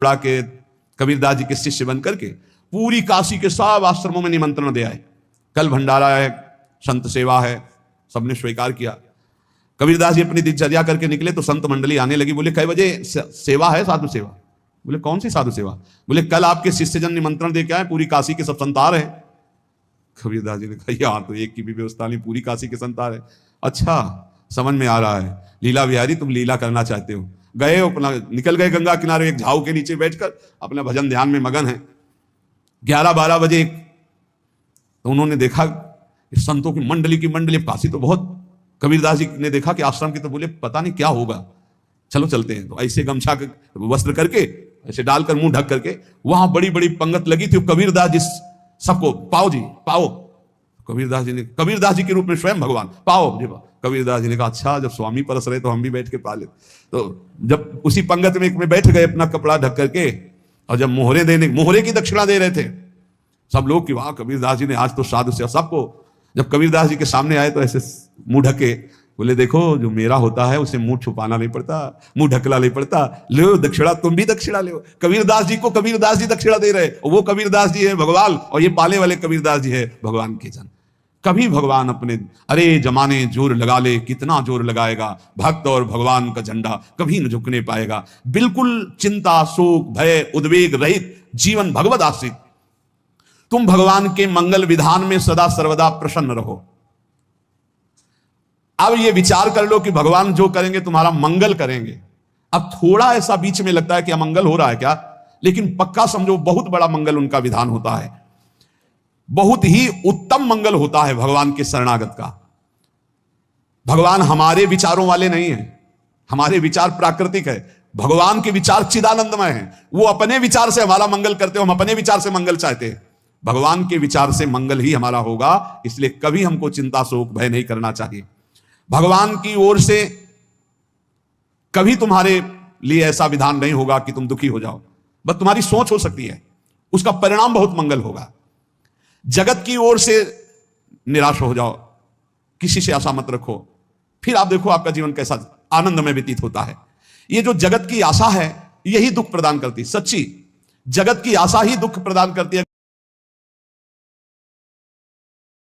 के कबीरदास जी के शिष्य बन करके पूरी काशी के सब आश्रमों में निमंत्रण दे आए। कल भंडारा है, संत सेवा है, सबने स्वीकार किया। कबीरदास जी अपनी दिनचर्या करके निकले तो संत मंडली आने लगी। बोले कै बजे सेवा है? साधु सेवा। बोले कौन सी साधु सेवा? बोले कल आपके शिष्यजन निमंत्रण दे के आए, पूरी काशी के सब संतार है। कबीरदास जी ने कहा यार तो एक की भी व्यवस्था नहीं, पूरी काशी के संतार है। अच्छा समझ में आ रहा है, लीला विहारी तुम लीला करना चाहते हो। गए अपना निकल गए गंगा किनारे, एक झाऊ के नीचे बैठकर अपना भजन ध्यान में मगन है। 11-12 बजे तो उन्होंने देखा संतों की मंडली काशी तो बहुत। कबीरदास जी ने देखा कि आश्रम की, तो बोले पता नहीं क्या होगा, चलो चलते हैं। तो ऐसे गमछा वस्त्र करके ऐसे डालकर मुंह ढक करके वहां बड़ी बड़ी पंगत लगी थी। कबीरदास जी सबको पाओ जी पाओ। कबीरदास जी के रूप में स्वयं भगवान पाओ जी। कबीरदास जी ने कहा अच्छा जब स्वामी परस रहे तो हम भी बैठ के पा ले। तो जब उसी पंगत में बैठ गए अपना कपड़ा ढक करके, और जब मोहरे की दक्षिणा दे रहे थे सब लोग कि वाह कबीरदास जी ने आज तो साधु से सबको। जब कबीरदास जी के सामने आए तो ऐसे मुंह ढके, बोले देखो जो मेरा होता है उसे मुंह छुपाना नहीं पड़ता, मुंह ढकला नहीं पड़ता। लो दक्षिणा, तुम भी दक्षिणा लो। कबीरदास जी को कबीरदास जी दक्षिणा दे रहे, वो कबीरदास जी है भगवान और ये पाले वाले कबीरदास जी है भगवान के जन। कभी भगवान अपने अरे जमाने जोर लगा ले, कितना जोर लगाएगा, भक्त और भगवान का झंडा कभी न झुकने पाएगा। बिल्कुल चिंता शोक भय उद्वेग रहित जीवन भगवद आश्रित। तुम भगवान के मंगल विधान में सदा सर्वदा प्रसन्न रहो। अब ये विचार कर लो कि भगवान जो करेंगे तुम्हारा मंगल करेंगे। अब थोड़ा ऐसा बीच में लगता है कि अमंगल हो रहा है क्या, लेकिन पक्का समझो बहुत बड़ा मंगल उनका विधान होता है। बहुत ही उत्तम मंगल होता है भगवान के शरणागत का। भगवान हमारे विचारों वाले नहीं है, हमारे विचार प्राकृतिक है, भगवान के विचार चिदानंदमय है। वो अपने विचार से हमारा मंगल करते हो, हम अपने विचार से मंगल चाहते हैं। भगवान के विचार से मंगल ही हमारा होगा, इसलिए कभी हमको चिंता शोक भय नहीं करना चाहिए। भगवान की ओर से कभी तुम्हारे लिए ऐसा विधान नहीं होगा कि तुम दुखी हो जाओ, बस तुम्हारी सोच हो सकती है, उसका परिणाम बहुत मंगल होगा। जगत की ओर से निराश हो जाओ, किसी से आशा मत रखो, फिर आप देखो आपका जीवन कैसा आनंद में व्यतीत होता है। ये जो जगत की आशा है यही दुख प्रदान करती है। सच्ची जगत की आशा ही दुख प्रदान करती है।